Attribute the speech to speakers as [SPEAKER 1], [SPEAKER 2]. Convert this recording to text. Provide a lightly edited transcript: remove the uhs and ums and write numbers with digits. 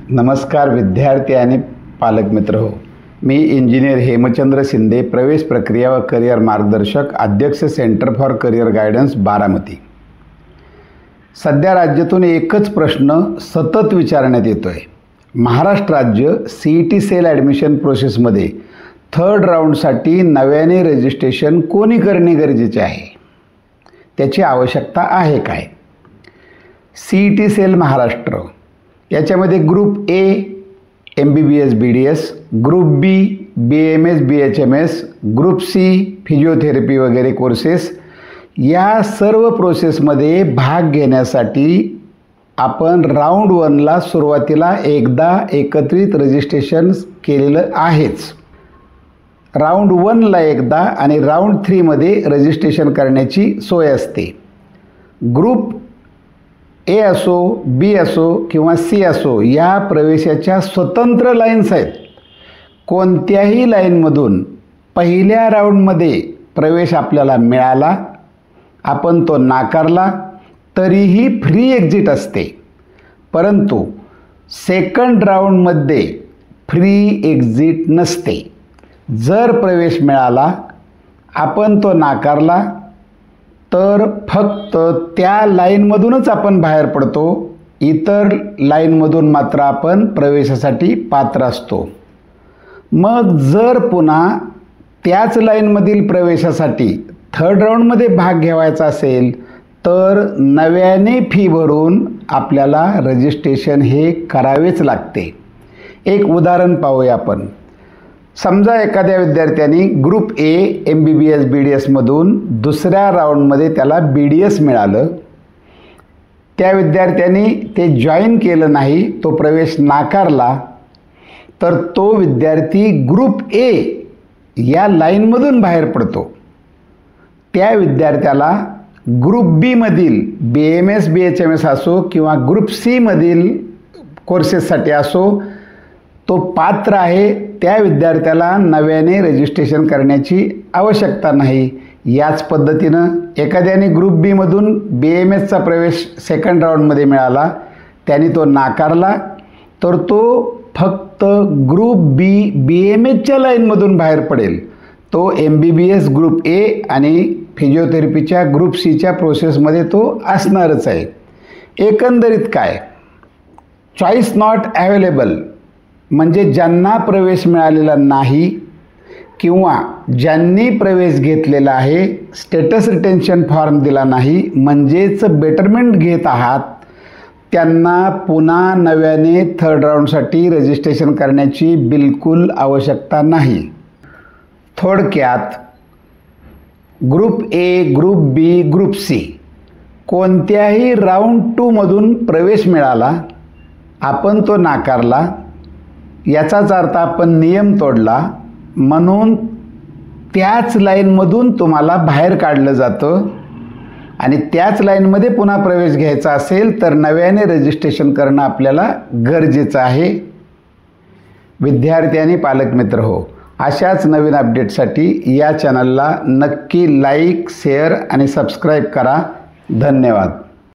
[SPEAKER 1] नमस्कार विद्यार्थी आणि पालक मित्र हो, मी इंजिनियर हेमचंद्र शिंदे, प्रवेश प्रक्रिया व करिअर मार्गदर्शक, अध्यक्ष centre for career guidance Baramati. सध्या राज्यातून एकच प्रश्न सतत विचारण्यात येतो आहे। महाराष्ट्र राज्य CET सेल ॲडमिशन प्रोसेसमध्ये थर्ड राऊंडसाठी नव्याने रजिस्ट्रेशन कोणी करणे गरजेचे आहे, त्याची आवश्यकता आहे काय? CET सेल महाराष्ट्र याच्यामध्ये group A MBBS BDS, group B BAMS BHMS, group C physiotherapy वगैरे कोर्सेस, या सर्व प्रोसेसमध्ये भाग घेण्यासाठी आपण राऊंड 1ला सुरुवातीला एकदा एकत्रित रजिस्ट्रेशन केलेलं आहेच। राऊंड 1ला एकदा आणि राऊंड 3मध्ये रजिस्ट्रेशन करण्याची सोय असते। ग्रुप A असो, B असो किंवा C असो, या प्रवेशाच्या स्वतंत्र लाईन्स आहेत। कोणत्याही लाईनमधून पहिल्या राऊंडमध्ये प्रवेश आपल्याला मिळाला, आपण तो नाकारला तरीही फ्री एक्झिट असते, परंतु सेकंड राऊंडमध्ये फ्री एक्झिट नसते। जर प्रवेश मिळाला, आपण तो नाकारला तर फक्त त्या लाईनमधूनच आपण बाहेर पडतो, इतर लाईनमधून मात्र आपण प्रवेशासाठी पात्र असतो। मग जर पुन्हा त्याच लाईनमधील प्रवेशासाठी थर्ड राऊंडमध्ये भाग घ्यायचा असेल तर नव्याने फी भरून आपल्याला रजिस्ट्रेशन हे करावेच लागते। एक उदाहरण पाहूया आपण। समजा एखाद्या विद्यार्थ्यांनी ग्रुप A MBBS BDS मधून दुसऱ्या राऊंडमध्ये त्याला BDS मिळालं, त्या विद्यार्थ्यांनी ते जॉईन केलं नाही, तो प्रवेश नाकारला, तर तो विद्यार्थी ग्रुप A या लाईनमधून बाहेर पडतो। त्या विद्यार्थ्याला ग्रुप B मधील BAMS BHMS असो किंवा ग्रुप C मधील कोर्सेससाठी असो, तो पात्र आहे। त्या विद्यार्थ्याला नव्याने रजिस्ट्रेशन करण्याची आवश्यकता नाही। याच पद्धतीनं एखाद्याने ग्रुप B मधून BAMSचा प्रवेश सेकंड राऊंडमध्ये मिळाला, त्याने तो नाकारला, तर तो फक्त ग्रुप B BAMSच्या लाईनमधून बाहेर पडेल। तो MBBS ग्रुप A आणि फिजिओथेरपीच्या ग्रुप Cच्या प्रोसेसमध्ये तो असणारच आहे। एकंदरीत काय, चॉईस नॉट अवेलेबल म्हणजे ज्यांना प्रवेश मिळालेला नाही किंवा ज्यांनी प्रवेश घेतलेला आहे, स्टेटस रिटेन्शन फॉर्म दिला नाही, म्हणजेच बेटरमेंट घेत आहात, त्यांना पुन्हा नव्याने थर्ड राऊंडसाठी रजिस्ट्रेशन करण्याची बिलकुल आवश्यकता नाही। थोडक्यात group A, group B, group C कोणत्याही राऊंड 2 मधून प्रवेश मिळाला, आपण तो नाकारला, याचाच अर्थ आपण नियम तोडला, म्हणून त्याच लाईनमधून तुम्हाला बाहेर काढलं जातं आणि त्याच लाईनमध्ये पुन्हा प्रवेश घ्यायचा असेल तर नव्याने रजिस्ट्रेशन करणं आपल्याला गरजेचं आहे। विद्यार्थी आणि पालक मित्र हो, अशाच नवीन अपडेटसाठी या चॅनलला नक्की लाईक, शेअर आणि सबस्क्राईब करा। धन्यवाद।